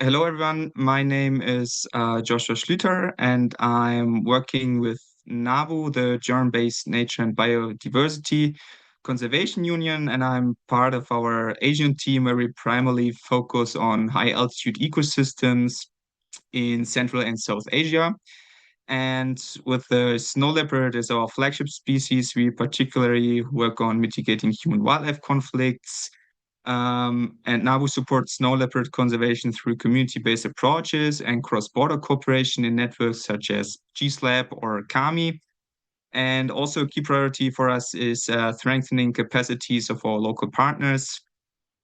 Hello, everyone. My name is Joshua Schlüter, and I'm working with NABU, the German-based Nature and Biodiversity Conservation Union, and I'm part of our Asian team where we primarily focus on high-altitude ecosystems in Central and South Asia. And with the snow leopard as our flagship species, we particularly work on mitigating human-wildlife conflicts, and NABU supports snow leopard conservation through community-based approaches and cross-border cooperation in networks such as GSLAP or CAMI. And also a key priority for us is strengthening capacities of our local partners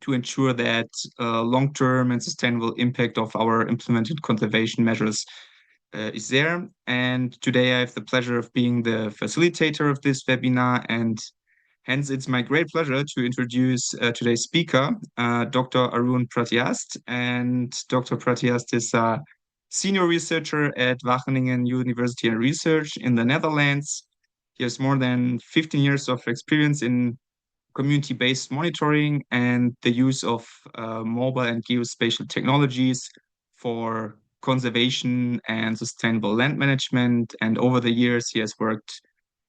to ensure that long-term and sustainable impact of our implemented conservation measures is there. And today I have the pleasure of being the facilitator of this webinar, and hence, it's my great pleasure to introduce today's speaker, Dr. Arun Pratyast. And Dr. Pratyast is a senior researcher at Wageningen University and Research in the Netherlands. He has more than 15 years of experience in community-based monitoring and the use of mobile and geospatial technologies for conservation and sustainable land management. And over the years, he has worked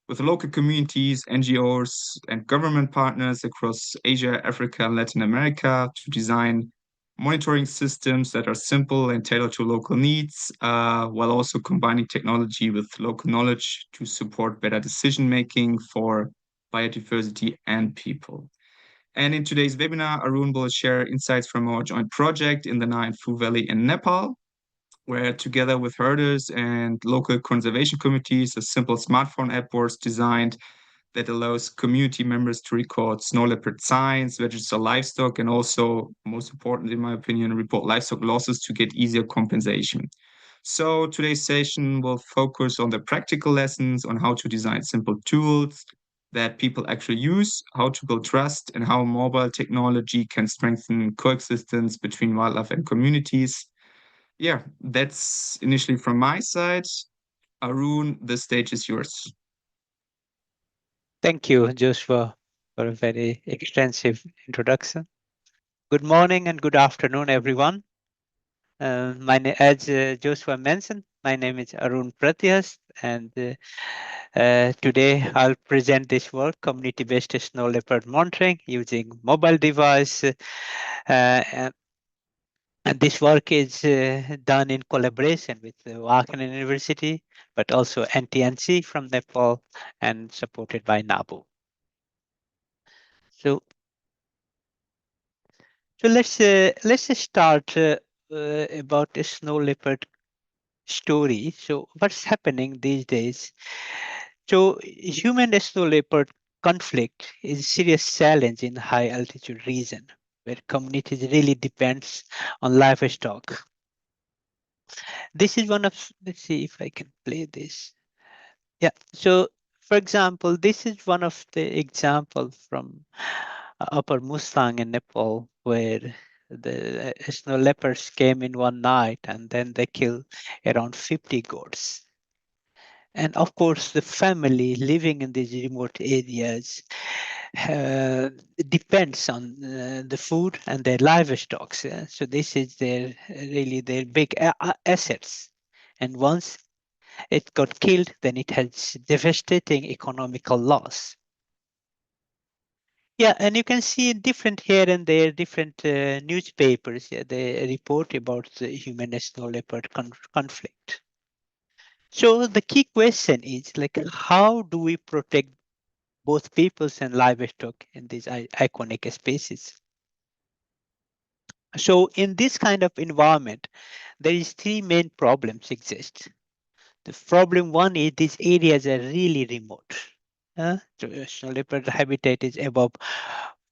with local communities, NGOs, and government partners across Asia, Africa, and Latin America to design monitoring systems that are simple and tailored to local needs, while also combining technology with local knowledge to support better decision making for biodiversity and people. And in today's webinar, Arun will share insights from our joint project in the Nain Phu Valley in Nepal, where together with herders and local conservation committees, a simple smartphone app was designed that allows community members to record snow leopard signs, register livestock, and also, most important in my opinion, report livestock losses to get easier compensation. So today's session will focus on the practical lessons on how to design simple tools that people actually use, how to build trust, and how mobile technology can strengthen coexistence between wildlife and communities. Yeah, that's initially from my side. Arun, the stage is yours. Thank you, Joshua, for a very extensive introduction. Good morning and good afternoon, everyone. As Joshua mentioned, my name is Arun Pratyas, and today I'll present this work, community-based snow leopard monitoring using mobile device. And this work is done in collaboration with Wageningen University, but also NTNC from Nepal and supported by NABU. So let's start about the snow leopard story. So what's happening these days? So human snow leopard conflict is a serious challenge in high altitude region where communities really depends on livestock. This is one of, let's see if I can play this. Yeah, so for example, this is one of the examples from Upper Mustang in Nepal, where the snow leopards came in one night and then they killed around 50 goats. And of course, the family living in these remote areas uh, depends on the food and their livestock. So this is their really their big assets. And once it got killed, then it has devastating economical loss. Yeah, and you can see different here and there, different newspapers. Yeah, they report about the human snow leopard conflict. So the key question is like, how do we protect both peoples and livestock in these iconic species? So in this kind of environment, there is three main problems exist. The problem one is these areas are really remote. So snow leopard habitat is above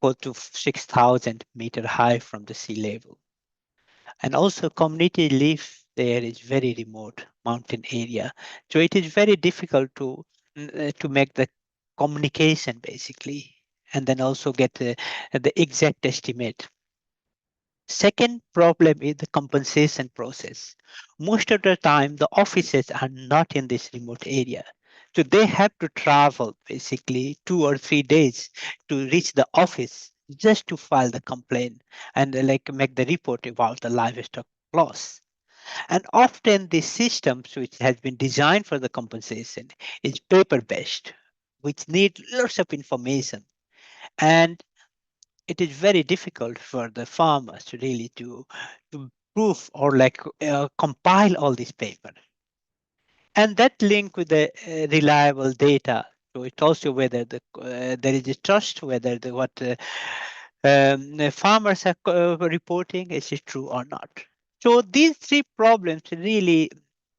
4 to 6,000 meter high from the sea level. And also community life there is very remote mountain area. So it is very difficult to make the communication basically, and then also get the exact estimate. Second problem is the compensation process. Most of the time, the offices are not in this remote area. So they have to travel basically 2 or 3 days to reach the office just to file the complaint and like make the report about the livestock loss. And often the systems which has been designed for the compensation is paper based, which need lots of information. And it is very difficult for the farmers to really to prove or like compile all this paper. And that link with the reliable data. So it also whether there is a trust whether what the farmers are reporting is it true or not. So these three problems really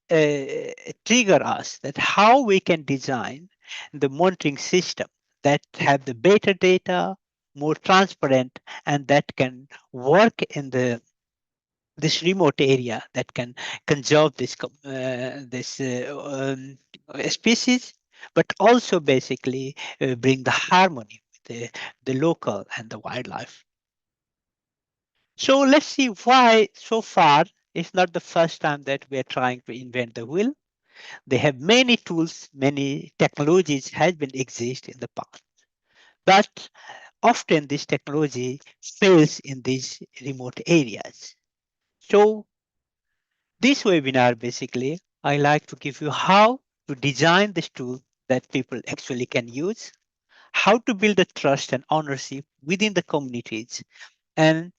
trigger us that how we can design the monitoring system that have the better data, more transparent, and that can work in the this remote area that can conserve this species, but also basically bring the harmony with the local and the wildlife. So let's see why so far it's not the first time that we are trying to invent the wheel. They have many tools, many technologies has been exist in the past, but often this technology fails in these remote areas. So this webinar basically, I like to give you how to design this tool that people actually can use, how to build a trust and ownership within the communities, and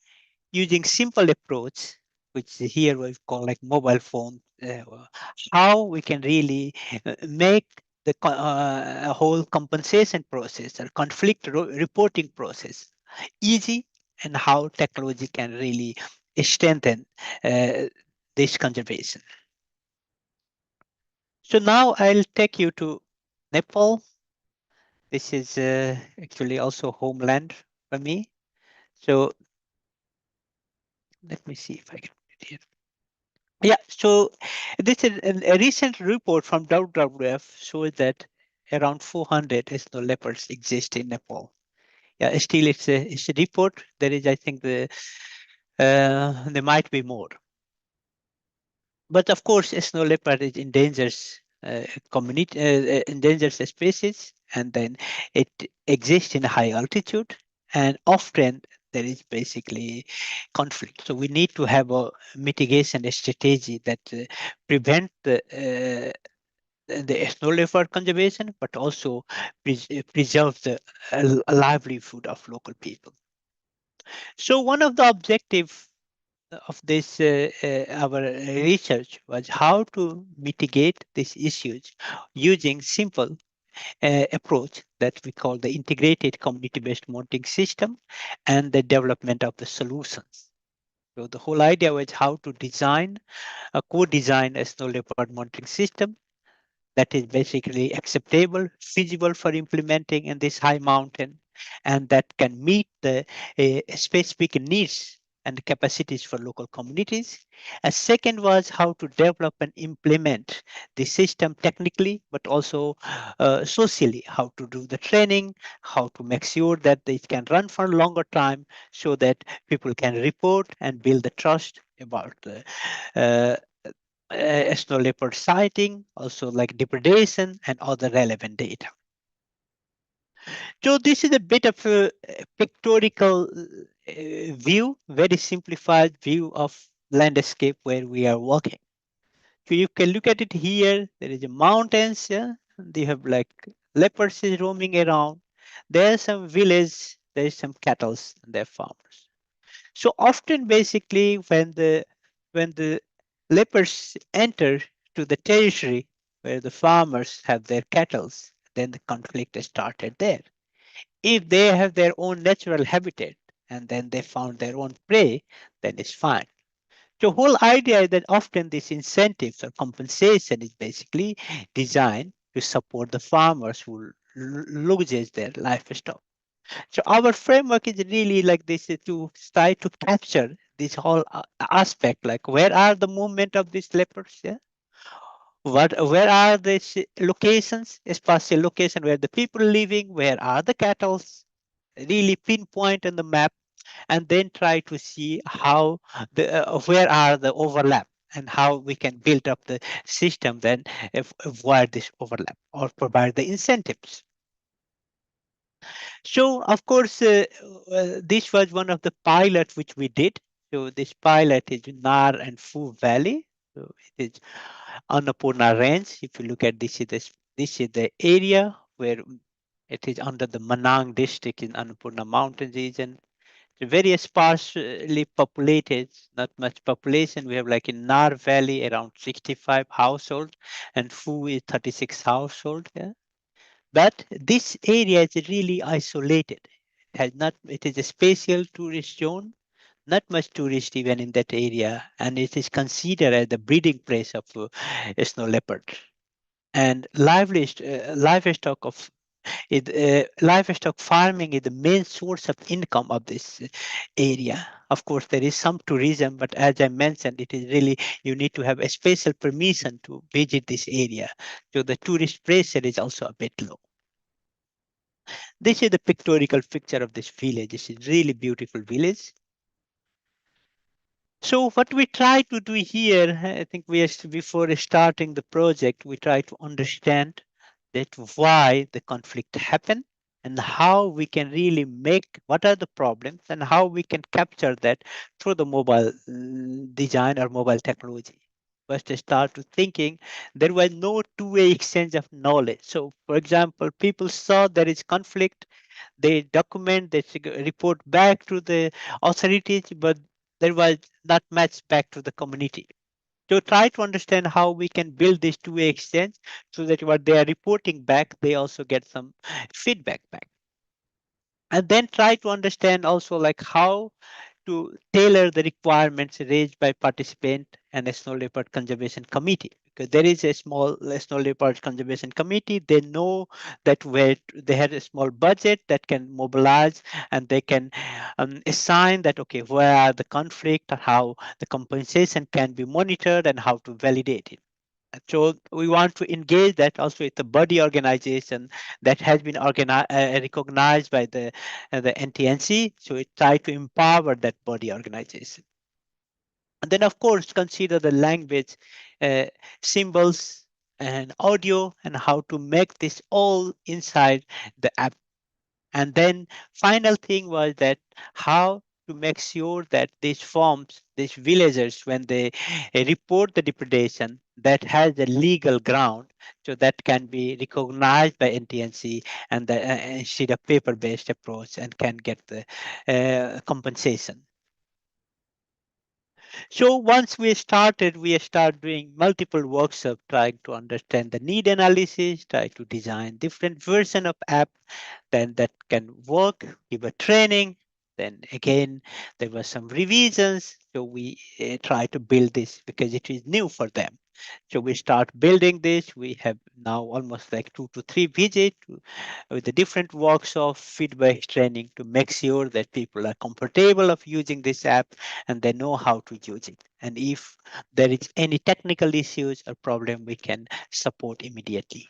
using simple approach, which here we call like mobile phone, how we can really make the whole compensation process or conflict reporting process easy, and how technology can really strengthen uh, this conservation. So now I'll take you to Nepal. This is actually also homeland for me. So let me see if I can put it here. Yeah, so this is a recent report from WWF shows that around 400 snow leopards exist in Nepal. Yeah, still it's a report. There is, I think, there might be more. But of course, snow leopard is endangers endangered species, and then it exists in high altitude, and often there is basically conflict. So we need to have a mitigation strategy that prevent the snow leopard conservation, but also preserve the livelihood of local people. So one of the objectives of this our research was how to mitigate these issues using simple approach that we call the integrated community-based monitoring system and the development of the solutions. So the whole idea was how to design a co-design a snow leopard monitoring system that is basically acceptable, feasible for implementing in this high mountain, and that can meet the specific needs and capacities for local communities. A second was how to develop and implement the system technically, but also socially, how to do the training, how to make sure that it can run for a longer time so that people can report and build the trust about the uh, snow leopard sighting, also like depredation and other relevant data. So this is a bit of a pictorial view, very simplified view of landscape where we are walking. So you can look at it here. There is a mountains. Yeah, they have like leopards is roaming around. There's some village. There's some cattle. And they're farmers. So often, basically, when the lepers enter to the territory where the farmers have their cattle, then the conflict started there. If they have their own natural habitat and then they found their own prey, then it's fine. The whole idea is that often these incentives or compensation is basically designed to support the farmers who loses their livestock. So our framework is really like this to try to capture this whole aspect, like where are the movement of these leopards? Yeah, where are the locations, spatial location where the people living, where are the cattle? Really pinpoint on the map, and then try to see how the where are the overlap and how we can build up the system then avoid this overlap or provide the incentives. So, of course, this was one of the pilot which we did. So this pilot is Nar and Fu Valley. So it is Annapurna Range. If you look at this is the area where it is under the Manang district in Annapurna mountain region. It's very sparsely populated, not much population. We have like in Nar Valley around 65 households and Fu is 36 households. Yeah? But this area is really isolated. It is a special tourist zone, not much tourist even in that area, and it is considered as the breeding place of snow leopard. And livestock livestock farming is the main source of income of this area. Of course, there is some tourism, but as I mentioned, it is really you need to have a special permission to visit this area. So the tourist pressure is also a bit low. This is the pictorial picture of this village. This is really beautiful village. So what we try to do here, I think before starting the project, we try to understand that why the conflict happened and how we can really make what are the problems and how we can capture that through the mobile design or mobile technology. First, I start to thinking there was no two-way exchange of knowledge. So, for example, people saw there is conflict, they document, they report back to the authorities, but there was not much back to the community. So try to understand how we can build this two-way exchange so that what they are reporting back, they also get some feedback back. And then try to understand also like how to tailor the requirements raised by participant and a snow leopard conservation committee. Because there is a small snow leopard conservation committee, they know that where they had a small budget that can mobilize and they can assign that okay, where are the conflict and how the compensation can be monitored and how to validate it. So we want to engage that also with the body organization that has been recognized by the NTNC. So we try to empower that body organization. And then, of course, consider the language, uh, symbols, and audio, and how to make this all inside the app. And then final thing was that how to make sure that these farms, these villagers, when they report the depredation, that has a legal ground, so that can be recognized by NTNC and instead of paper-based approach and can get the compensation. So once we start doing multiple workshops, trying to understand the need analysis, try to design different version of app, then that can work, give a training. Then again, there were some revisions. So we try to build this because it is new for them. So we start building this. We have now almost like 2 to 3 visits with the different workshop feedback training to make sure that people are comfortable of using this app and they know how to use it. And if there is any technical issues or problem, we can support immediately.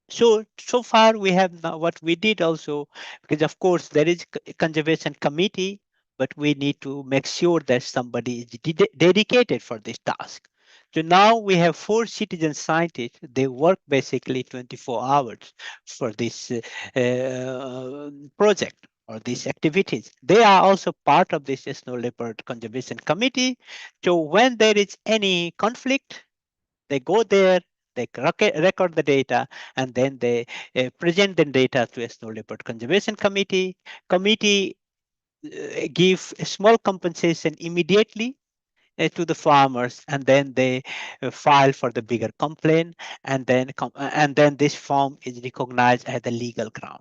So far we have now what we did also, because of course there is a conservation committee, but we need to make sure that somebody is dedicated for this task. So now we have 4 citizen scientists. They work basically 24 hours for this project or these activities. They are also part of this snow leopard conservation committee. So when there is any conflict, they go there, they record the data, and then they present the data to a snow leopard conservation committee. Committee give a small compensation immediately to the farmers, and then they file for the bigger complaint, and then this form is recognized as the legal ground.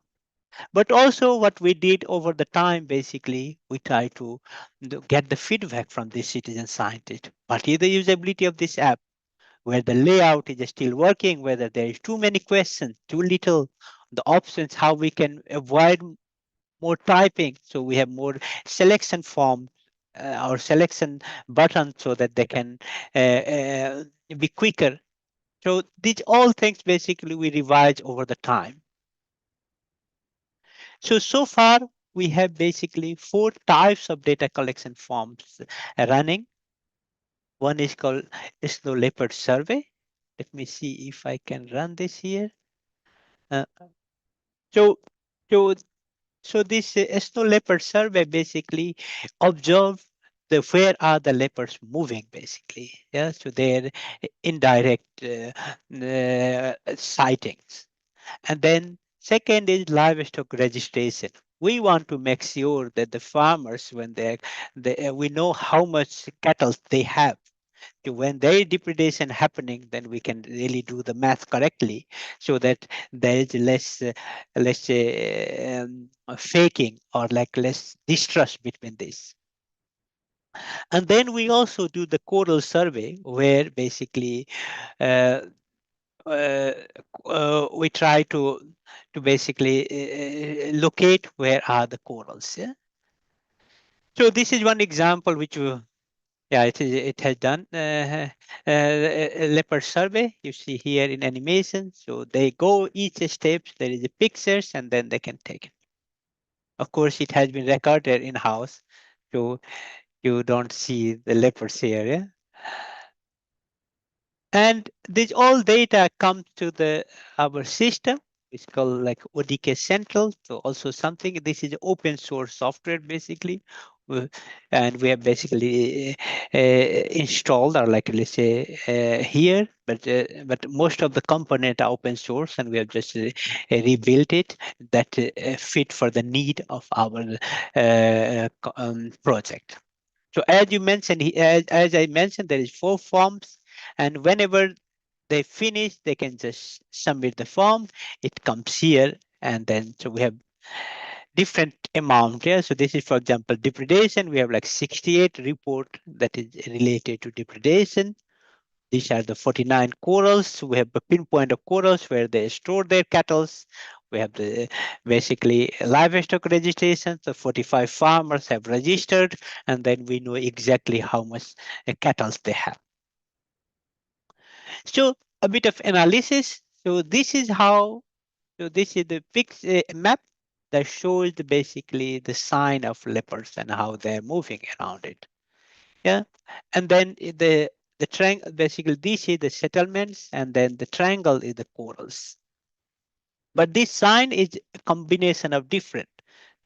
But also what we did over the time, basically, we try to get the feedback from the citizen scientist. What is the usability of this app? Where the layout is still working, whether there is too many questions, too little, the options, how we can avoid more typing. So we have more selection form or selection button so that they can be quicker. So these all things basically we revise over the time. So far we have basically 4 types of data collection forms running. One is called Snow Leopard Survey. Let me see if I can run this here. Uh, so, so So this snow leopard survey basically observe the where are the leopards moving basically. Yeah, so they're indirect sightings. And then second is livestock registration. We want to make sure that the farmers, when we know how much cattle they have. So when there is depredation happening, then we can really do the math correctly, so that there is less, let's say, faking or like less distrust between this. And then we also do the coral survey, where basically uh, uh, we try to basically locate where are the corals. Yeah. So this is one example which yeah, it has done a leopard survey. You see here in animation. So they go each step. There is a pictures, and then they can take it. Of course, it has been recorded in house, so you don't see the leopards here. Yeah? And this all data comes to the our system. It's called like ODK Central. So also something, this is open source software basically. Uh, And we have basically installed, or like let's say here, but most of the component are open source, and we have just rebuilt it that fit for the need of our project. So as you mentioned, as I mentioned, there is 4 forms, and whenever they finish, they can just submit the form. It comes here, and then so we have different amount here. So this is, for example, depredation. We have like 68 report that is related to depredation. These are the 49 corals. We have a pinpoint of corals where they store their cattle. We have the basically livestock registration. So 45 farmers have registered, and then we know exactly how much cattle they have. So a bit of analysis. So this is how. So this is the map that shows basically the sign of leopards and how they're moving around it. Yeah, and then the triangle, basically this is the settlements, and then the triangle is the corals. But this sign is a combination of different.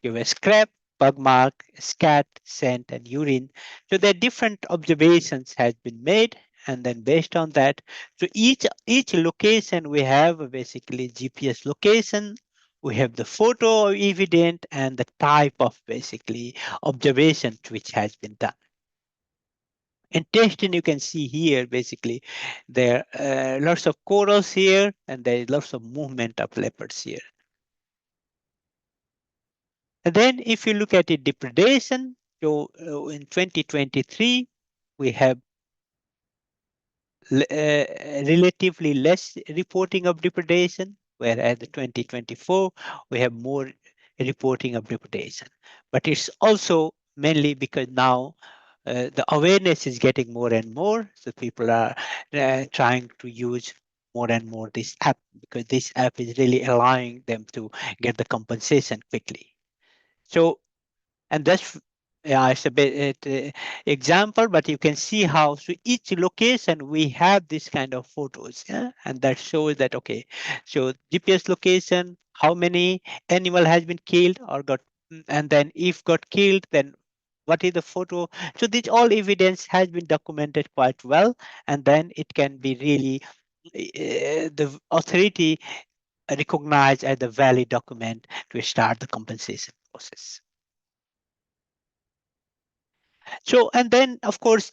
You have scrap, bug mark, scat, scent, and urine. So there are different observations has been made, and then based on that, so each location we have basically GPS location. We have the photo evident and the type of basically observation which has been done. In testing, you can see here basically there are lots of corals here, and there is lots of movement of leopards here. And then if you look at the depredation, so in 2023, we have relatively less reporting of depredation, whereas in 2024, we have more reporting of depredation. But it's also mainly because now the awareness is getting more and more, so people are trying to use more and more this app, because this app is really allowing them to get the compensation quickly. So, and that's, yeah, it's a bit example, but you can see how so each location we have this kind of photos, yeah, and that shows that okay, so GPS location, how many animal has been killed or got, and then if got killed, then what is the photo. So this all evidence has been documented quite well, and then it can be really the authority recognized as the valid document to start the compensation process. So, and then of course,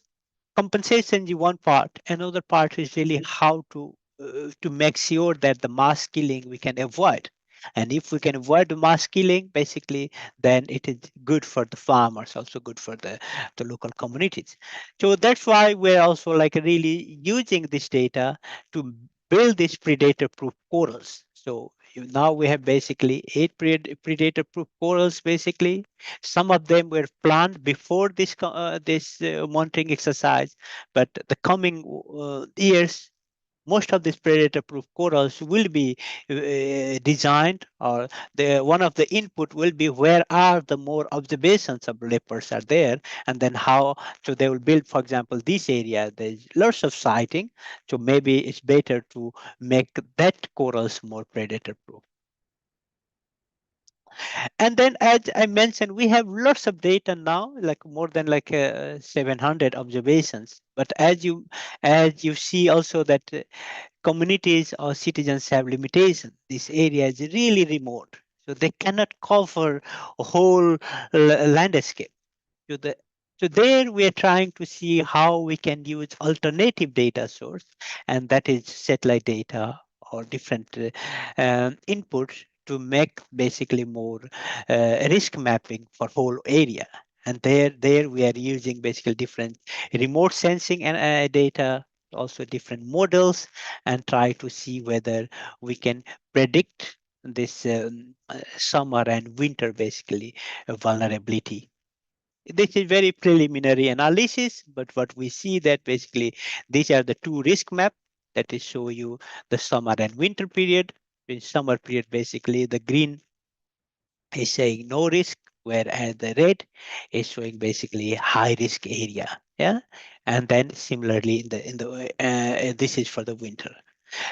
compensation is one part. Another part is really how to make sure that the mass killing we can avoid. And if we can avoid the mass killing, basically, then it is good for the farmers, also good for the local communities. So that's why we're also like really using this data to build these predator-proof corals. So now we have basically 8 predator-proof corals, basically. Some of them were planned before this monitoring exercise, but the coming years, most of these predator-proof corals will be designed, or the one of the input will be where are the more observations of leopards are there, and then how. So they will build, for example, this area. There's lots of sighting, so maybe it's better to make that corals more predator-proof. And then, as I mentioned, we have lots of data now, like more than like 700 observations. But as you see also that communities or citizens have limitations. This area is really remote, so they cannot cover a whole landscape. To the so there we are trying to see how we can use alternative data source, and that is satellite data or different inputs to make basically more risk mapping for whole area. And there we are using basically different remote sensing and data, also different models, and try to see whether we can predict this summer and winter basically vulnerability. This is very preliminary analysis, but what we see that basically these are the two risk map that is show you the summer and winter period. In summer period, basically the green is saying no risk, whereas the red is showing basically high risk area. Yeah, and then similarly in the this is for the winter.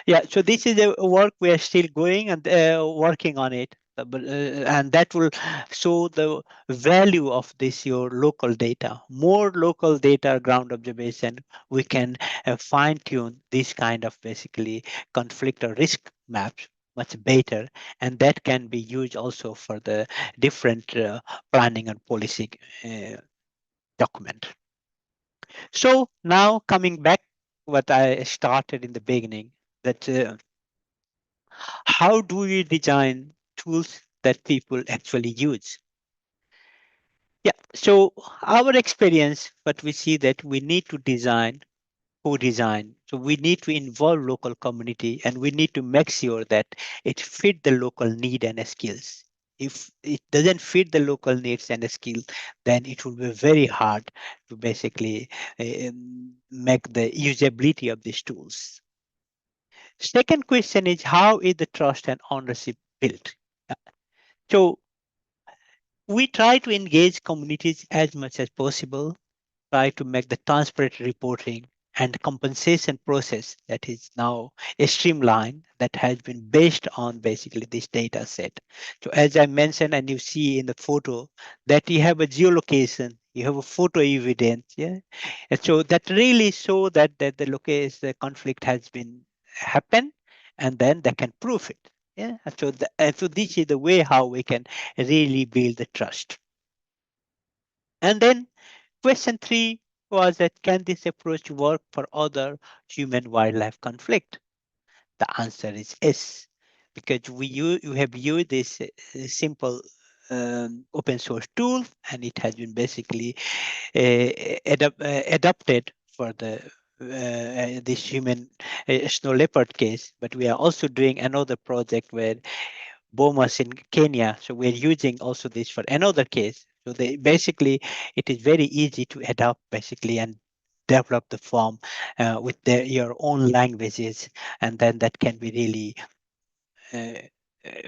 Yeah, so this is a work we are still going and working on it. And that will show the value of this your local data. More local data, ground observation, we can fine tune this kind of basically conflict or risk maps much better, and that can be used also for the different planning and policy document. So now coming back what I started in the beginning, that how do we design tools that people actually use? Yeah, so our experience, but we see that we need to design, co-design. So we need to involve local community and we need to make sure that it fit the local need and skills. If it doesn't fit the local needs and skills, then it will be very hard to basically make the usability of these tools. Second question is how is the trust and ownership built? Uh, So we try to engage communities as much as possible, try to make the transparent reporting and compensation process that is now a streamline that has been based on basically this data set. So as I mentioned, and you see in the photo that you have a geolocation, you have a photo evidence, yeah. And so that really show that the location, the conflict has been happened, and then they can prove it. Yeah. And so this is the way how we can really build the trust. And then question three was that can this approach work for other human wildlife conflict? The answer is yes, because you have used this simple open source tool, and it has been basically adapted for the this human snow leopard case. But we are also doing another project where Bomas in Kenya. So we're using also this for another case. So they basically it is very easy to adapt basically and develop the form with your own languages, and then that can be really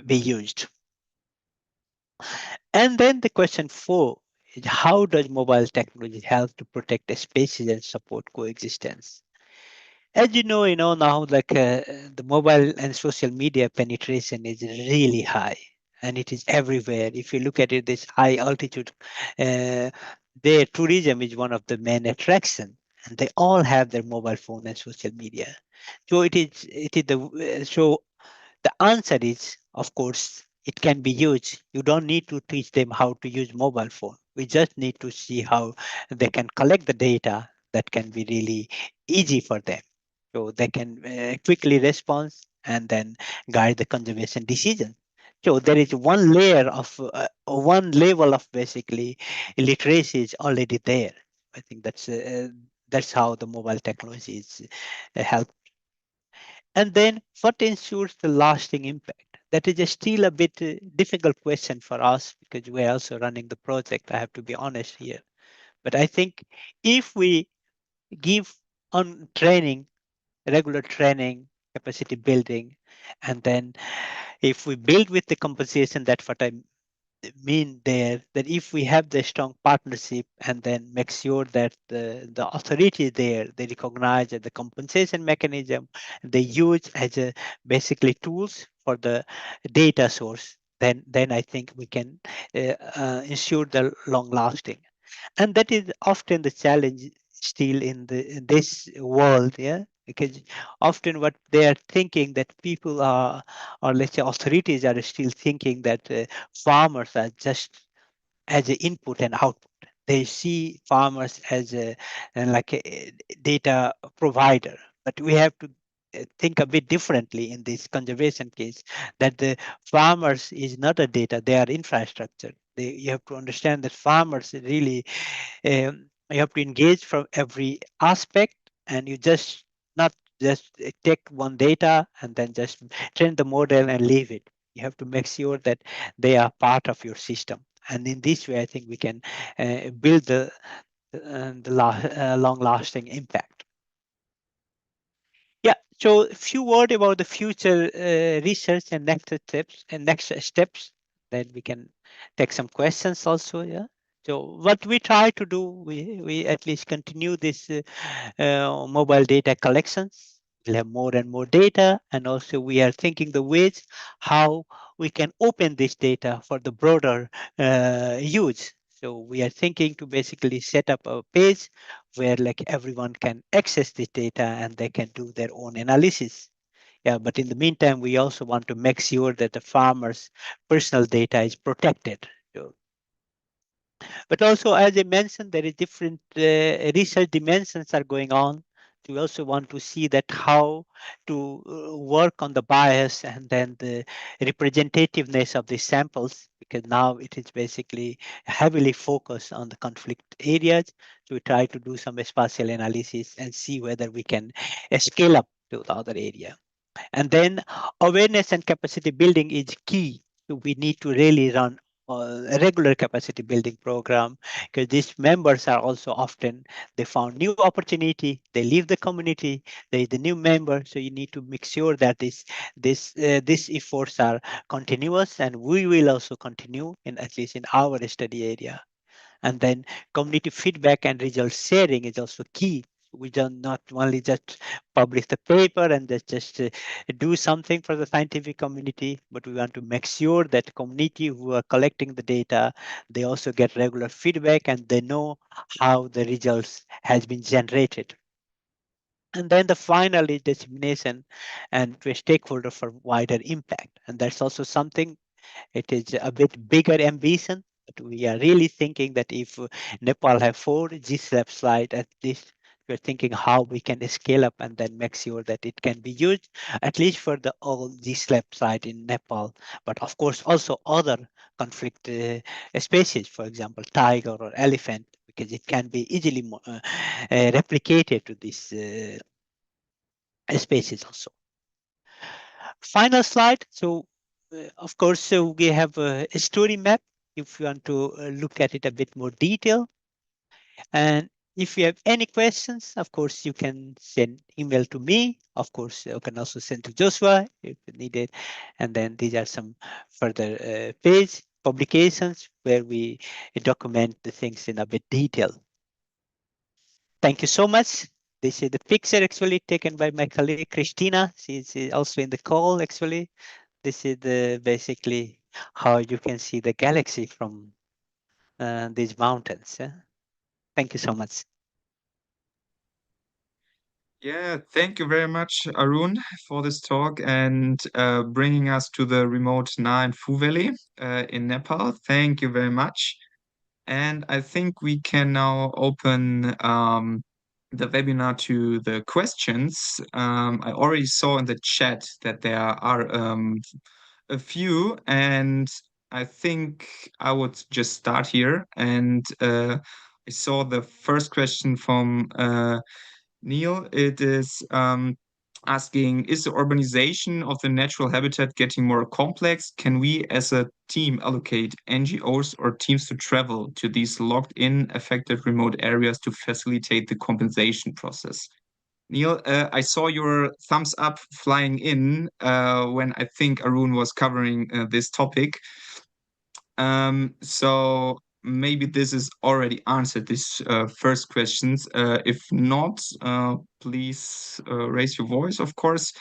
be used. And then the question four is how does mobile technology help to protect the species and support coexistence? As you know now, like the mobile and social media penetration is really high, and it is everywhere. If you look at it, this high altitude, uh, their tourism is one of the main attraction, and they all have their mobile phone and social media. So it is so the answer is, of course, it can be used. You don't need to teach them how to use mobile phone. We just need to see how they can collect the data that can be really easy for them. So they can quickly respond and then guide the conservation decision. So there is one level of basically literacy is already there. I think that's how the mobile technology is help. And then what ensures the lasting impact? That is still a bit difficult question for us because we're also running the project. I have to be honest here. But I think if we give on training, regular training, capacity building, and then if we build with the compensation, that's what I mean there, that if we have the strong partnership and then make sure that the authority there, they recognize that the compensation mechanism they use as a basically tools for the data source, then I think we can ensure the long lasting. And that is often the challenge still in this world, yeah, because often what they are thinking that people are, or let's say authorities are still thinking that farmers are just as an input and output. They see farmers as a like a data provider, but we have to think a bit differently in this conservation case. That the farmers is not a data; they are infrastructure. You have to understand that farmers really you have to engage from every aspect, and you just not just take one data and then just train the model and leave it. You have to make sure that they are part of your system, and in this way I think we can build the long lasting impact. Yeah, so a few words about the future research and next steps. Then we can take some questions also. Yeah. So what we try to do, we at least continue this mobile data collections. We'll have more and more data, and also we are thinking the ways how we can open this data for the broader use. So we are thinking to basically set up a page where like everyone can access this data and they can do their own analysis. Yeah, but in the meantime, we also want to make sure that the farmers' personal data is protected. So, but also, as I mentioned, there is different research dimensions are going on. We also want to see that how to work on the bias and then the representativeness of the samples, because now it is basically heavily focused on the conflict areas. So we try to do some spatial analysis and see whether we can scale up to the other area. And then awareness and capacity building is key. So we need to really run a regular capacity building program, because these members are also often they found new opportunity, they leave the community, there is the new member, so you need to make sure that these efforts are continuous, and we will also continue in at least in our study area. And then community feedback and result sharing is also key. We don't not only just publish the paper and just do something for the scientific community, but we want to make sure that community who are collecting the data, they also get regular feedback and they know how the results has been generated. And then the final is dissemination and to a stakeholder for wider impact. And that's also something, it is a bit bigger ambition, but we are really thinking that if Nepal have 4 GSLAP slide at least, we're thinking how we can scale up and then make sure that it can be used at least for the all GSLAP site in Nepal, but of course also other conflict species, for example, tiger or elephant, because it can be easily replicated to these species also. Final slide. So, of course, so we have a story map if you want to look at it a bit more detail. And if you have any questions, of course, you can send email to me. Of course, you can also send to Joshua if needed. And then these are some further page publications where we document the things in a bit detail. Thank you so much. This is the picture actually taken by my colleague Christina. She's also in the call actually. This is the basically how you can see the galaxy from these mountains. Yeah? Thank you so much. Yeah, thank you very much, Arun, for this talk and bringing us to the remote Na and Phu Valley in Nepal. Thank you very much. And I think we can now open the webinar to the questions. I already saw in the chat that there are a few, and I think I would just start here. And I saw the first question from Neil. It is asking, is the urbanization of the natural habitat getting more complex? Can we as a team allocate NGOs or teams to travel to these locked-in affected remote areas to facilitate the compensation process? Neil, I saw your thumbs up flying in when I think Arun was covering this topic. So maybe this is already answered, this first questions. If not, please raise your voice, of course.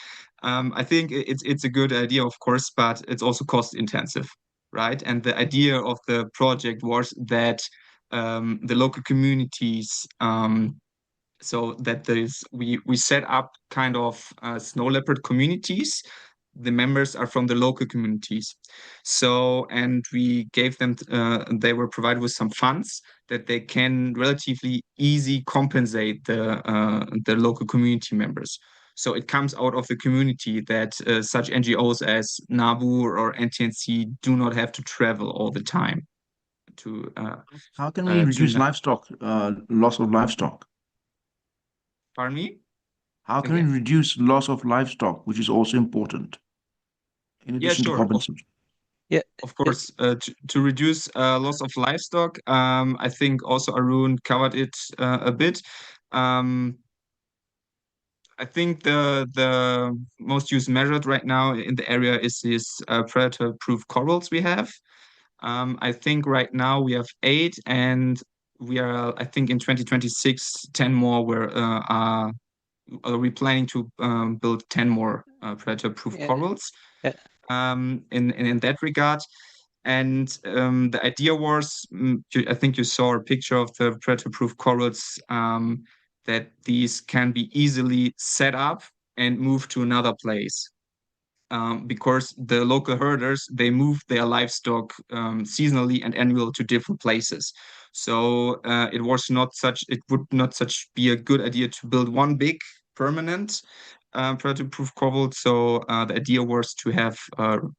I think it's a good idea, of course, but it's also cost intensive. right? And the idea of the project was that the local communities, so that we set up kind of snow leopard communities. The members are from the local communities. So, and we gave them, they were provided with some funds that they can relatively easy compensate the local community members. So it comes out of the community that such NGOs as NABU or NTNC do not have to travel all the time to How can we reduce livestock, loss of livestock? pardon me? How can we Again? reduce loss of livestock, which is also important, in Yeah, addition to sure. compensation? Yeah. Of course, to reduce loss of livestock, I think also Arun covered it a bit. Um, I think the most used method right now in the area is this predator-proof corrals we have. I think right now we have 8, and we are, I think in 2026, 10 more are we planning to build 10 more predator-proof Yeah. corals Yeah. in that regard. And the idea was, I think you saw a picture of the predator-proof corals, that these can be easily set up and moved to another place. Because the local herders, they move their livestock seasonally and annual to different places. So it would not such be a good idea to build one big permanent predator-proof coral. So the idea was to have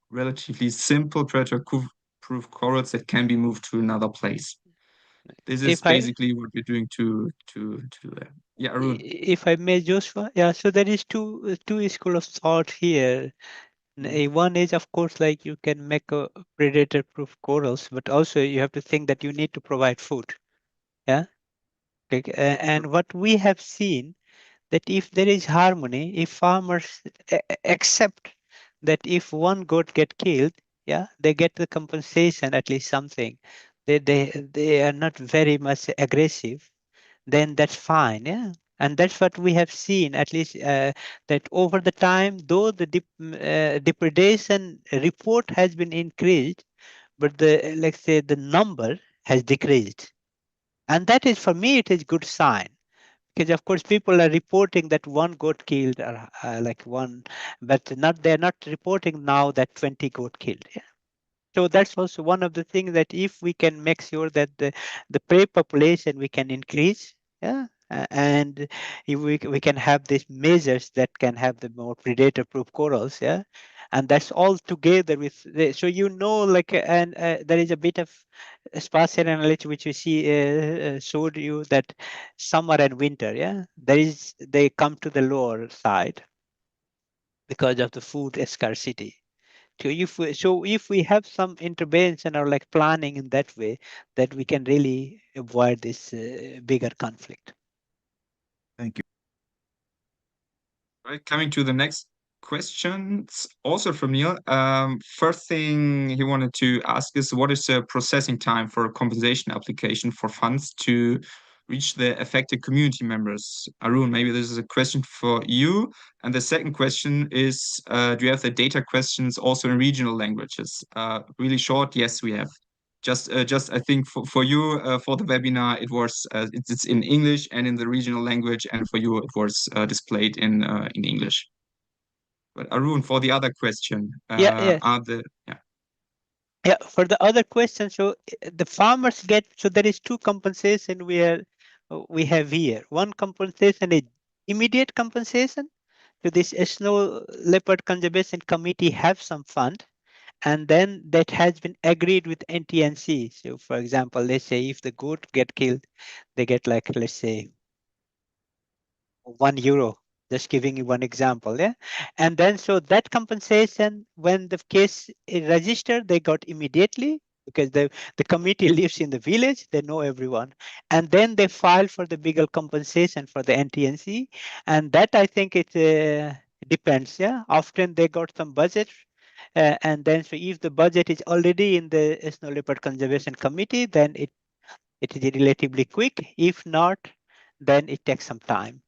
relatively simple predator-proof corals that can be moved to another place. This is If I basically what we're doing to yeah, Arun. if I may, Joshua, yeah. So there is two school of thought here. One is, of course, like you can make a predator-proof corals, but also you have to think that you need to provide food. Yeah. Okay. And what we have seen that if there is harmony, if farmers accept that if one goat get killed, yeah, they get the compensation, at least something. They are not very much aggressive, then that's fine. Yeah. And that's what we have seen, at least that over the time, though the depredation report has been increased, but the, let's say, the number has decreased. And that is, for me, it is good sign, because of course people are reporting that one got killed, or like one, but not, they're not reporting now that 20 got killed. Yeah. So that's also one of the things, that if we can make sure that the prey population we can increase, yeah, and if we can have these measures that can have the more predator proof corals, yeah, and that's all together with so like, and there is a bit of spatial analysis which we see showed you that summer and winter, yeah, they come to the lower side because of the food scarcity. So if we have some intervention or like planning in that way, that we can really avoid this bigger conflict. Thank you. Right, coming to the next questions, also from Neil. First thing he wanted to ask is, what is the processing time for a compensation application for funds to reach the affected community members? Arun, maybe this is a question for you. And the second question is, do you have the data questions also in regional languages? Really short, yes, we have. Just I think for you for the webinar it's in English and in the regional language, and for you it was displayed in English. But Arun, for the other question, Yeah, yeah. Yeah, for the other question, so the farmers get, so there is two compensation we have here. One compensation is immediate compensation. So this Snow Leopard Conservation Committee have some fund, and then that has been agreed with NTNC. So for example, let's say if the goat get killed, they get like, let's say, €1, just giving you one example. Yeah. And then so that compensation, when the case is registered, they got immediately, because the committee lives in the village, they know everyone. And then they file for the bigger compensation for the NTNC. And that, I think, it depends. Yeah. Often they got some budget. And then so if the budget is already in the Snow Leopard Conservation Committee, then it is relatively quick. If not, then it takes some time.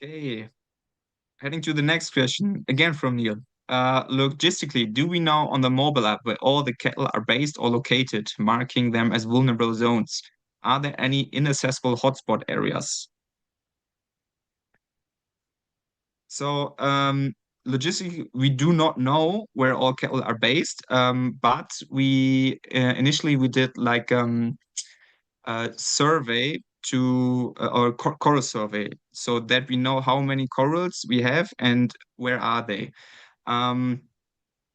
Okay. Heading to the next question, again from Neil. Logistically, do we know on the mobile app where all the cattle are based or located, marking them as vulnerable zones? Are there any inaccessible hotspot areas? So, logistically, we do not know where all cattle are based, but we initially we did like a survey to or coral survey so that we know how many corals we have and where are they. Um,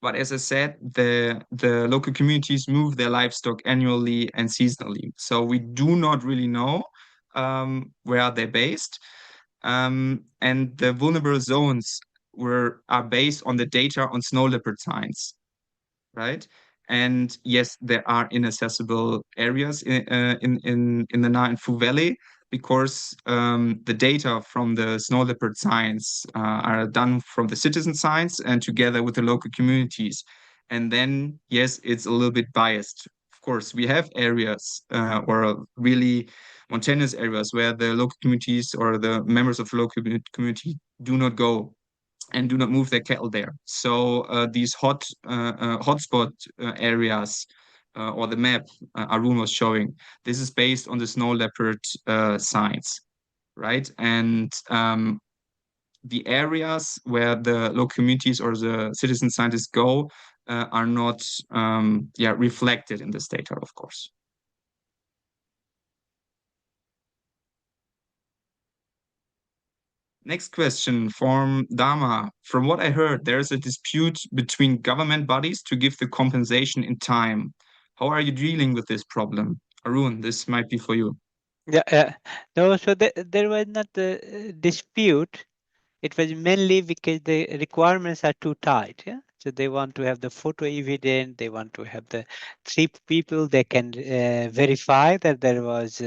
but as I said, the local communities move their livestock annually and seasonally, so we do not really know where are they based. And the vulnerable zones are based on the data on snow leopard signs, right? And yes, there are inaccessible areas in the Na and Fu Valley because the data from the snow leopard signs are done from the citizen signs and together with the local communities. And then, yes, it's a little bit biased. Of course, we have areas or really mountainous areas where the local communities or the members of the local community do not go and do not move their cattle there. So these hotspot areas or the map Arun was showing, this is based on the snow leopard signs, right? And the areas where the local communities or the citizen scientists go are not reflected in this data, of course. Next question from Dama. From what I heard, there is a dispute between government bodies to give the compensation in time. How are you dealing with this problem? Arun, this might be for you. Yeah. No, so there was not a dispute. It was mainly because the requirements are too tight. Yeah. So they want to have the photo evidence. They want to have the 3 people. They can verify that there was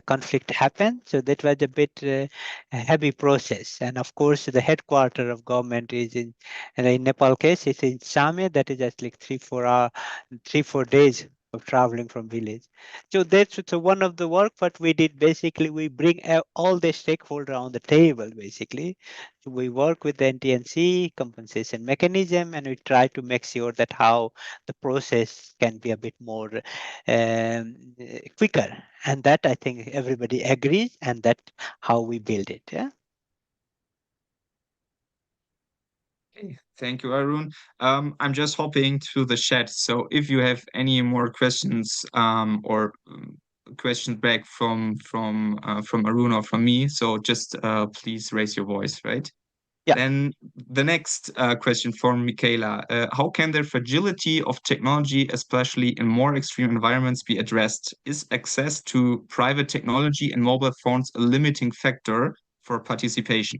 conflict happened. So that was a bit a heavy process. And of course, the headquarter of government is in Nepal case, it's in Same. That is just like 3-4 days of traveling from village. So that's so one of the work what we did basically we bring all the stakeholder on the table basically. So we work with the NTNC compensation mechanism and we try to make sure that how the process can be a bit more quicker. And that I think everybody agrees and that how we build it. Yeah. Okay, thank you, Arun. I'm just hopping to the chat. So if you have any more questions or questions back from Arun or from me, so just please raise your voice, right? Yeah. Then the next question from Michaela. How can the fragility of technology, especially in more extreme environments, be addressed? Is access to private technology and mobile phones a limiting factor for participation?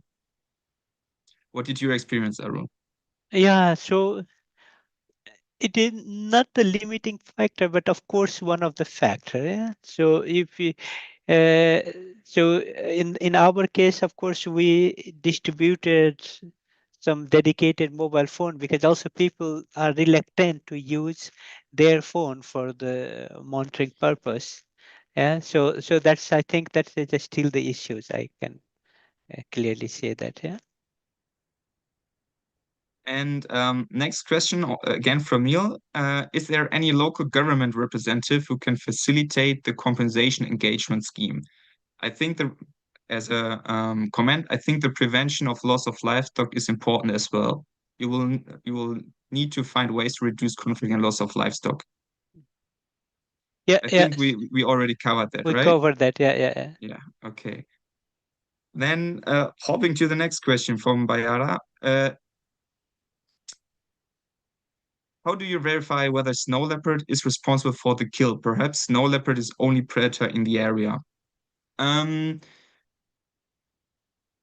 What did you experience, Arun? Yeah. So it is not the limiting factor, but of course one of the factor. Yeah? So if we, uh, so in our case, of course, we distributed some dedicated mobile phone because also people are reluctant to use their phone for the monitoring purpose. Yeah. So that's I think that's still the issues. I can clearly say that. Yeah. And next question, again from Neil. Is there any local government representative who can facilitate the compensation engagement scheme? I think as a comment, I think the prevention of loss of livestock is important as well. You will need to find ways to reduce conflict and loss of livestock. Yeah. I Yeah. think we already covered that, We right? covered that. Yeah. Yeah. Yeah. Yeah, okay. Then hopping to the next question from Bayara. How do you verify whether snow leopard is responsible for the kill? Perhaps snow leopard is only predator in the area. Um,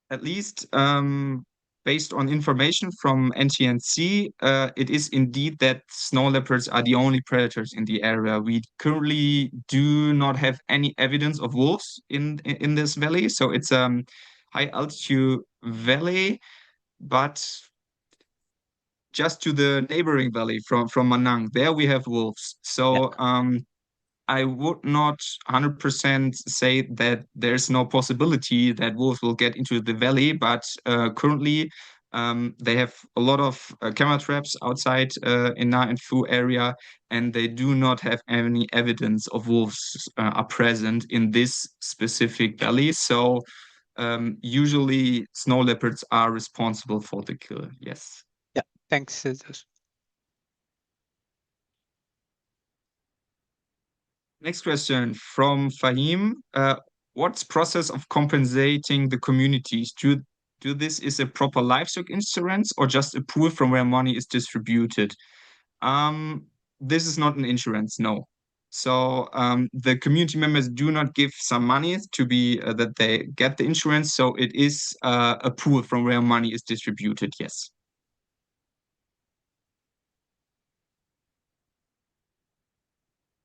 at least based on information from NTNC, it is indeed that snow leopards are the only predators in the area. We currently do not have any evidence of wolves in this valley, so it's a high altitude valley, but just to the neighboring valley from Manang, there we have wolves. So I would not 100% say that there's no possibility that wolves will get into the valley, but currently they have a lot of camera traps outside in Na and Phu area, and they do not have any evidence of wolves are present in this specific valley. So usually snow leopards are responsible for the kill. Yes. Yeah, thanks, Joseph. Next question from Fahim. What's process of compensating the communities? Do this is a proper livestock insurance or just a pool from where money is distributed? Um, this is not an insurance, no. So the community members do not give some money to be that they get the insurance. So it is a pool from where money is distributed. Yes.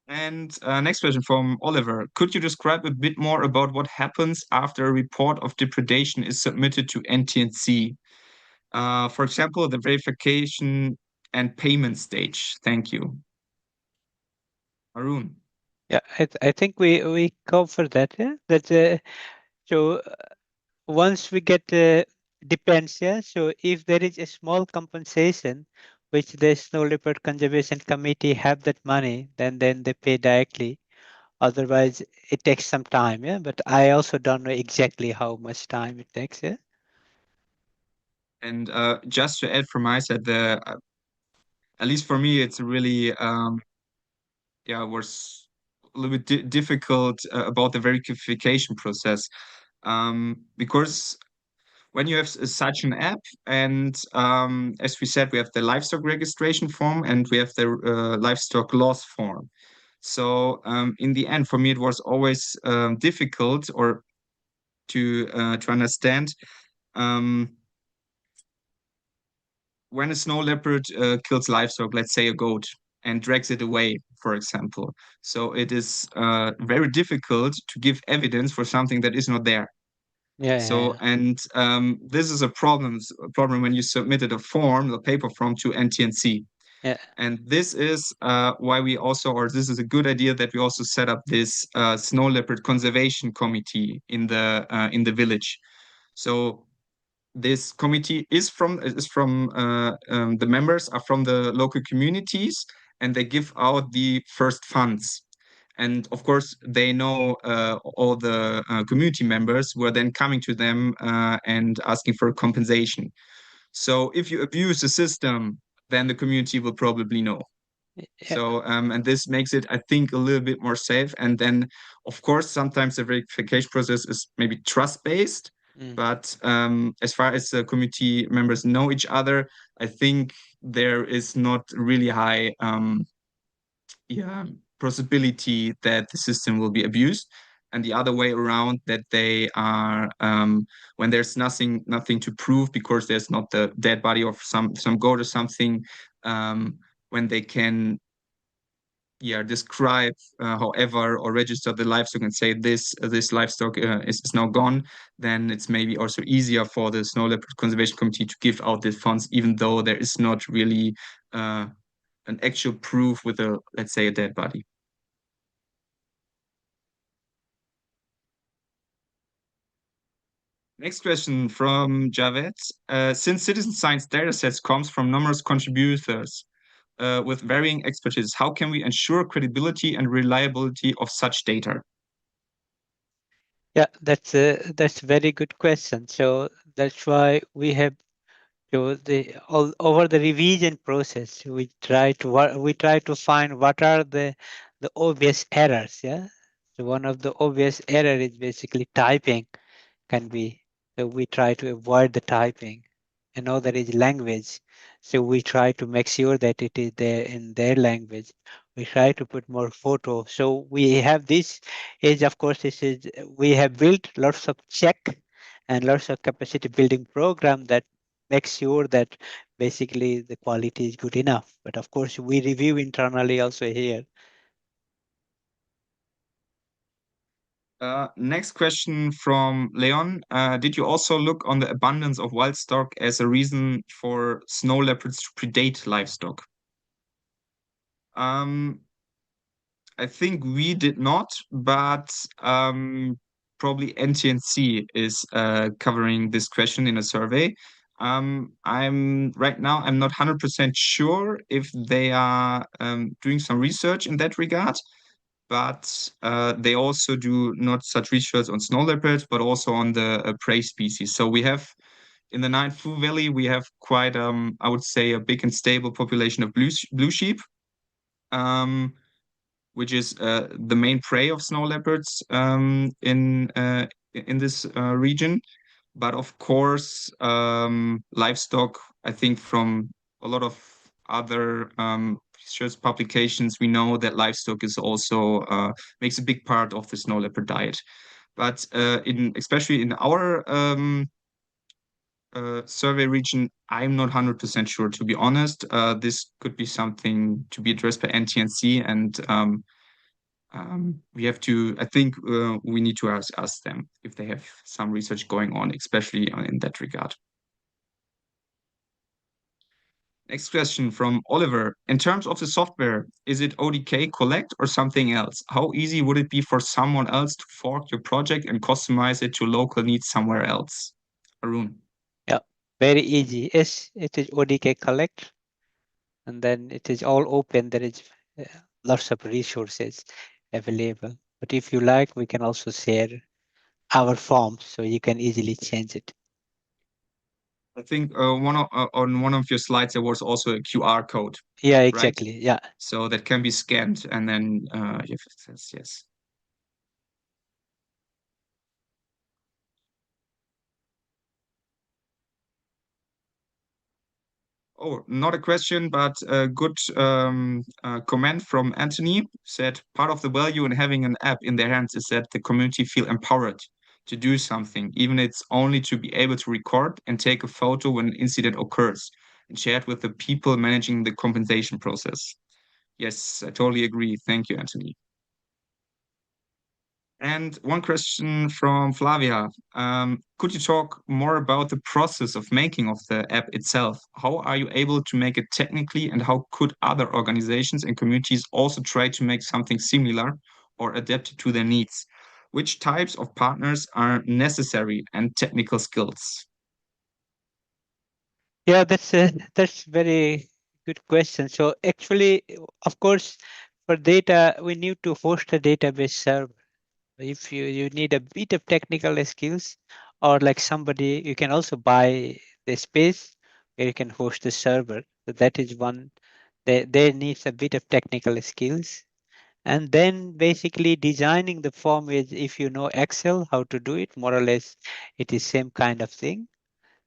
And next question from Oliver. Could you describe a bit more about what happens after a report of depredation is submitted to NTNC? For example, the verification and payment stage. Thank you. Arun. Yeah, I think we cover that. Yeah, that so once we get depends. Yeah, so if there is a small compensation, which the Snow Leopard Conservation Committee have that money, then they pay directly. Otherwise, it takes some time. Yeah, but I also don't know exactly how much time it takes. Yeah. And just to add from my side, the at least for me, it's really yeah, was a little bit di difficult about the verification process because when you have such an app, and as we said, we have the livestock registration form and we have the livestock loss form. So in the end, for me, it was always difficult or to understand um, when a snow leopard kills livestock, let's say a goat, and drags it away, for example. So it is very difficult to give evidence for something that is not there. Yeah, So, and this is a problem when you submitted a form, a paper form to NTNC. yeah, And this is why we also, or this is a good idea that we also set up this snow leopard conservation committee in the village. So this committee is from the members are from the local communities, and they give out the first funds. And of course, they know all the community members who are then coming to them and asking for compensation. So if you abuse the system, then the community will probably know. yeah. So, and this makes it, I think, a little bit more safe. And then, of course, sometimes the verification process is maybe trust-based, Mm. but as far as the community members know each other, I think there is not really high, yeah, possibility that the system will be abused. And the other way around, that they are when there's nothing to prove because there's not the dead body of some goat or something, when they can describe however or register the livestock and say this livestock is now gone, then it's maybe also easier for the Snow Leopard Conservation Committee to give out the funds, even though there is not really an actual proof with a, let's say, a dead body. Next question from Javed. Since citizen science datasets comes from numerous contributors with varying expertise, how can we ensure credibility and reliability of such data? Yeah, that's a very good question. So that's why we have all over the revision process. We try to find what are the obvious errors. Yeah. So one of the obvious error is basically typing can be. So we try to avoid the typing. Another is language. So we try to make sure that it is there in their language. We try to put more photo. So we have this is of course this is we have built lots of check and lots of capacity building program that make sure that basically the quality is good enough. But of course we review internally also here. Next question from Leon. Did you also look on the abundance of wild stock as a reason for snow leopards to predate livestock? I think we did not, but probably NTNC is covering this question in a survey. I'm right now, I'm not 100% sure if they are doing some research in that regard, but they also do not such research on snow leopards, but also on the prey species. So we have in the Nine Fu Valley, we have quite, I would say, a big and stable population of blue sheep. Which is the main prey of snow leopards in this region. But of course, livestock, I think from a lot of other research publications, we know that livestock is also makes a big part of the snow leopard diet. But especially in our survey region, I'm not 100% sure, to be honest. This could be something to be addressed by NTNC, and we have to, I think we need to ask them if they have some research going on, especially in that regard. Next question from Oliver. In terms of the software, is it ODK Collect or something else? How easy would it be for someone else to fork your project and customize it to local needs somewhere else? Arun. Yeah, very easy. Yes, it is ODK Collect, and then it is all open. There is lots of resources available. But if you like, we can also share our forms so you can easily change it. I think on one of your slides there was also a QR code. Yeah, right? exactly. Yeah. So that can be scanned and then you have access, yes. Oh, not a question, but a good comment from Anthony. Said part of the value in having an app in their hands is that the community feel empowered to do something, even it's only to be able to record and take a photo when an incident occurs and share it with the people managing the compensation process. Yes, I totally agree. Thank you, Anthony. And one question from Flavia. Could you talk more about the process of making of the app itself? How are you able to make it technically, and how could other organizations and communities also try to make something similar or adapt it to their needs? Which types of partners are necessary and technical skills? Yeah, that's very good question. So actually, of course, for data, we need to host a database server. If you need a bit of technical skills, or like somebody, you can also buy the space where you can host the server. So that is one. They needs a bit of technical skills. And then basically designing the form is, if you know Excel, how to do it, more or less, it is same kind of thing.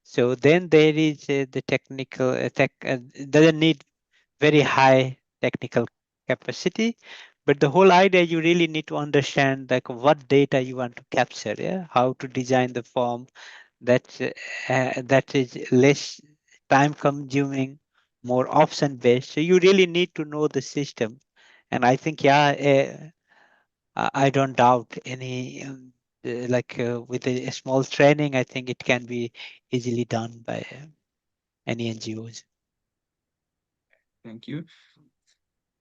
So then there is the technical doesn't need very high technical capacity, but the whole idea, you really need to understand like what data you want to capture, yeah, how to design the form that is less time consuming, more option based. So you really need to know the system, and I think I don't doubt any with a small training, I think it can be easily done by any NGOs. Thank you.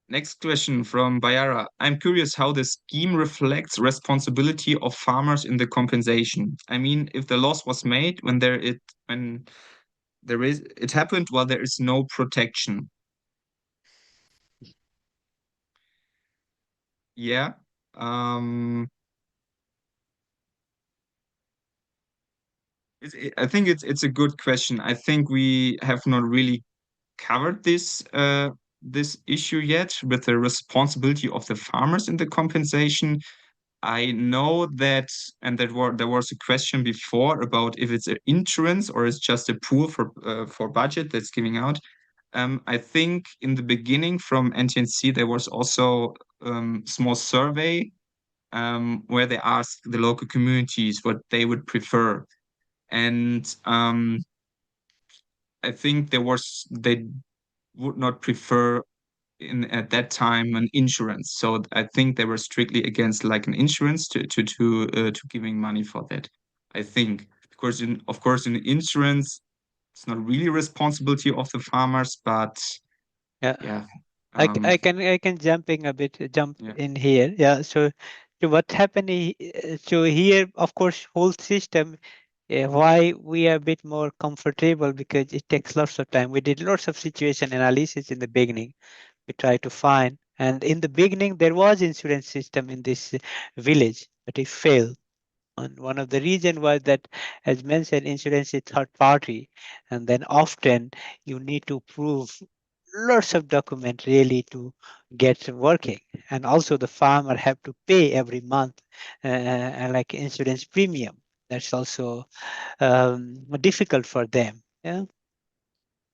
Next question from Bayara. I'm curious how the scheme reflects responsibility of farmers in the compensation. I mean, if the loss was made when it happened while there is no protection. Yeah. I think it's a good question. I think we have not really covered this issue yet with the responsibility of the farmers in the compensation. I know that, and there was a question before about if it's an insurance or it's just a pool for budget that's giving out. I think in the beginning from NTNC there was also small survey where they asked the local communities what they would prefer, and I think they would not prefer at that time an insurance. So I think they were strictly against like an insurance to giving money for that. I think because of course in insurance it's not really responsibility of the farmers, but Yeah. yeah, I can jump in a bit, Yeah. in here. Yeah. So what happened? So here, of course, whole system. Why we are a bit more comfortable because it takes lots of time. We did lots of situation analysis in the beginning. We try to find, and in the beginning there was insurance system in this village, but it failed. And one of the reason was that, as mentioned, insurance is third party, and then often you need to prove lots of document really to get working, and also the farmer have to pay every month, like insurance premium. That's also difficult for them. Yeah.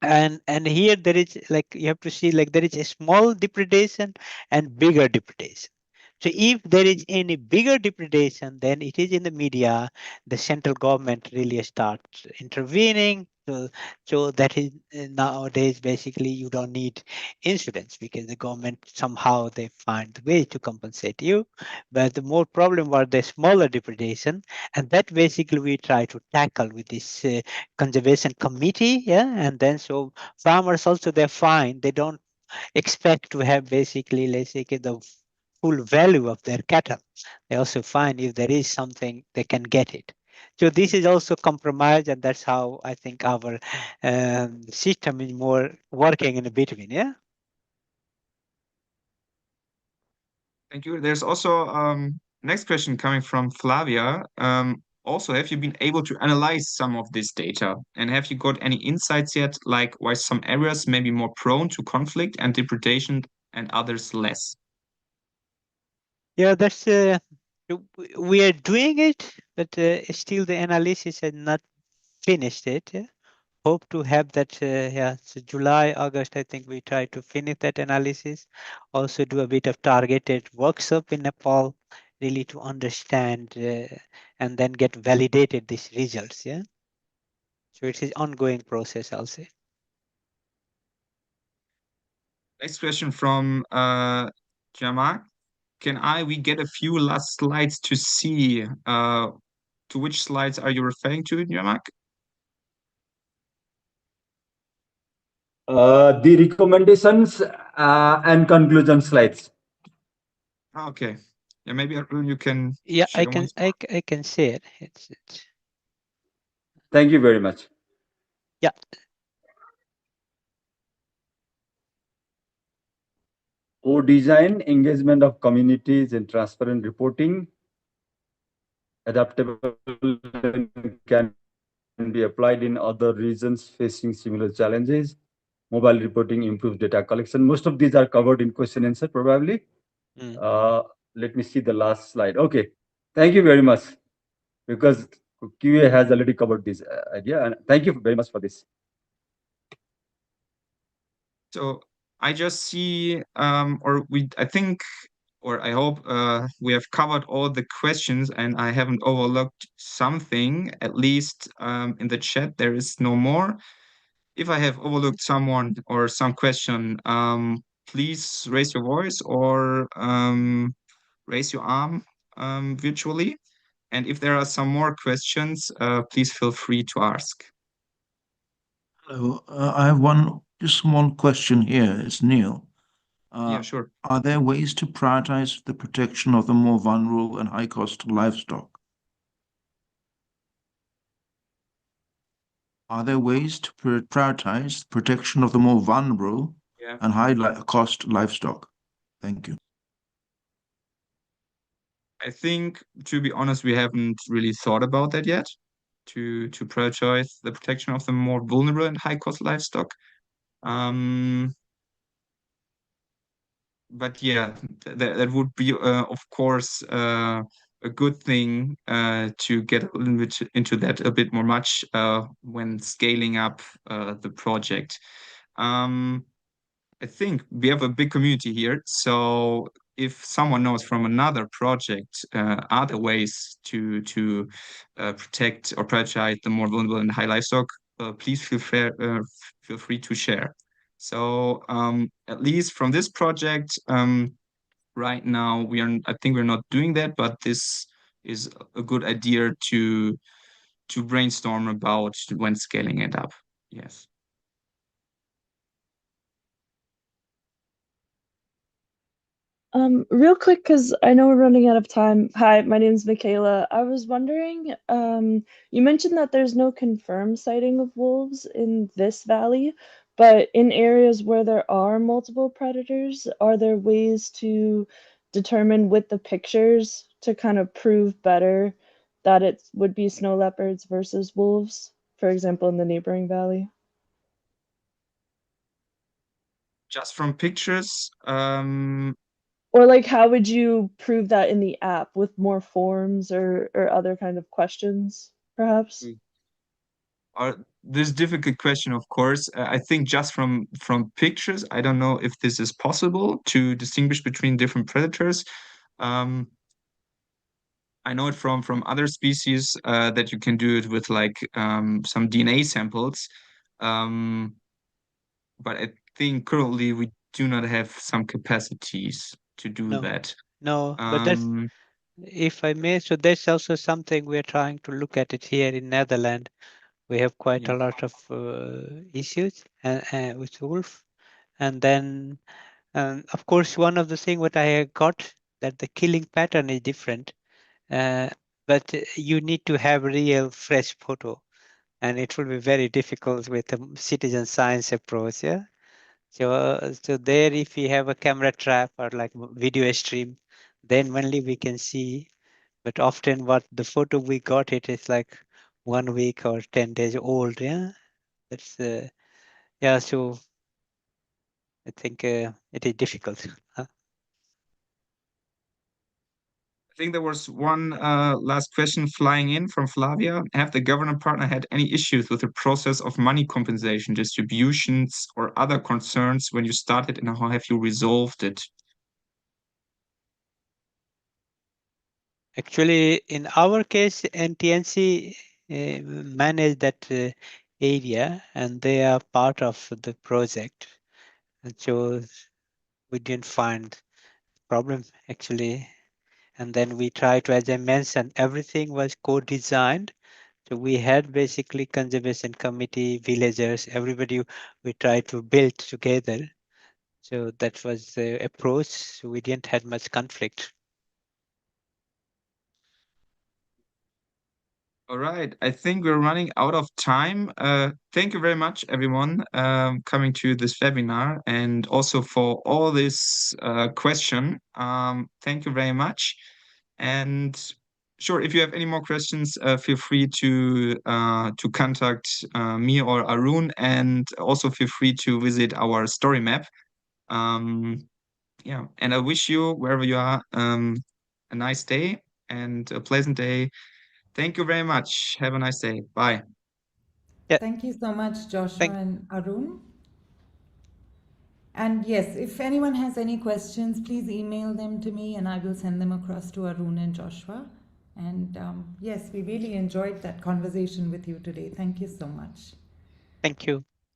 And here there is, like, you have to see, like, there is a small depredation and bigger depredation. So if there is any bigger depredation, then it is in the media, the central government really starts intervening. So that is, nowadays basically you don't need insurance because the government somehow they find ways to compensate you. But the more problem was the smaller depredation, and that basically we try to tackle with this conservation committee. Yeah. And then so farmers also, they're fine, they don't expect to have basically, let's say, the full value of their cattle. They also find if there is something they can get it. So this is also compromise, and that's how I think our system is more working in between. Yeah. Thank you. There's also next question coming from Flavia. Also, have you been able to analyze some of this data? And have you got any insights yet, like why some areas may be more prone to conflict and depredation and others less? Yeah, that's we are doing it, but still the analysis has not finished it. Yeah? Hope to have that. Yeah, so July, August, I think we try to finish that analysis. Also do a bit of targeted workshop in Nepal, really to understand and then get validated these results. Yeah, so it is ongoing process, I'll say. Next question from Jamak. We get a few last slides to see? To which slides are you referring to, Jamak? The recommendations and conclusion slides. Okay. Yeah, maybe Arun, you can Yeah, share one. I can say it. It's Thank you very much. yeah. Co-design, engagement of communities in transparent reporting, adaptable can be applied in other regions facing similar challenges. Mobile reporting improves data collection. Most of these are covered in question answer probably. Let me see the last slide. Okay, thank you very much, because QA has already covered this idea, and thank you very much for this. So I just see, I think, or I hope we have covered all the questions and I haven't overlooked something. At least in the chat, there is no more. If I have overlooked someone or some question, please raise your voice or raise your arm virtually. And if there are some more questions, please feel free to ask. Hello, I have one just small question here. It's Neil. Yeah, sure. Are there ways to prioritize the protection of the more vulnerable and high-cost livestock? Are there ways to prioritize protection of the more vulnerable and high-cost livestock? Thank you. I think, to be honest, we haven't really thought about that yet, to prioritize the protection of the more vulnerable and high-cost livestock. But yeah, that would be, of course, a good thing to get a little bit into that a bit more much when scaling up the project. I think we have a big community here, so if someone knows from another project other ways to protect or prioritize the more vulnerable and high livestock, please feel free to share. So at least from this project, right now I think we're not doing that, but this is a good idea to brainstorm about when scaling it up. Yes. Real quick, because I know we're running out of time. Hi, my name's Michaela. I was wondering, you mentioned that there's no confirmed sighting of wolves in this valley, but in areas where there are multiple predators, are there ways to determine with the pictures to kind of prove better that it would be snow leopards versus wolves, for example, in the neighboring valley? Just from pictures, Or like, how would you prove that in the app with more forms or other kind of questions, perhaps? this difficult question, of course. I think just from pictures, I don't know if this is possible to distinguish between different predators. I know it from other species that you can do it with like some DNA samples. But I think currently we do not have some capacities to do that. No, but that's, if I may, so that's also something we're trying to look at it here in Netherlands. We have quite a lot of issues with wolf. And then, of course, one of the things what I got, that the killing pattern is different. But you need to have real fresh photo. And it will be very difficult with the citizen science approach, yeah? So there, if we have a camera trap or like video stream, then only we can see. But often what the photo we got, it is like 1 week or 10 days old, yeah? That's, yeah, so I think it is difficult. I think there was one last question flying in from Flavia. Have the government partner had any issues with the process of money compensation, distributions, or other concerns when you started, and how have you resolved it? Actually, in our case, NTNC manage that area, and they are part of the project. And so we didn't find problem actually. And then we try to, as I mentioned, everything was co-designed. So we had basically conservation committee, villagers, everybody, we tried to build together. So that was the approach. So we didn't have much conflict. All right, I think we're running out of time. Thank you very much, everyone, coming to this webinar, and also for all this question. Thank you very much. And sure, if you have any more questions, feel free to contact me or Arun, and also feel free to visit our story map. Yeah, and I wish you, wherever you are, a nice day and a pleasant day. Thank you very much. Have a nice day. Bye. Yeah. Thank you so much, Joshua and Arun. And yes, if anyone has any questions, please email them to me and I will send them across to Arun and Joshua. And yes, we really enjoyed that conversation with you today. Thank you so much. Thank you.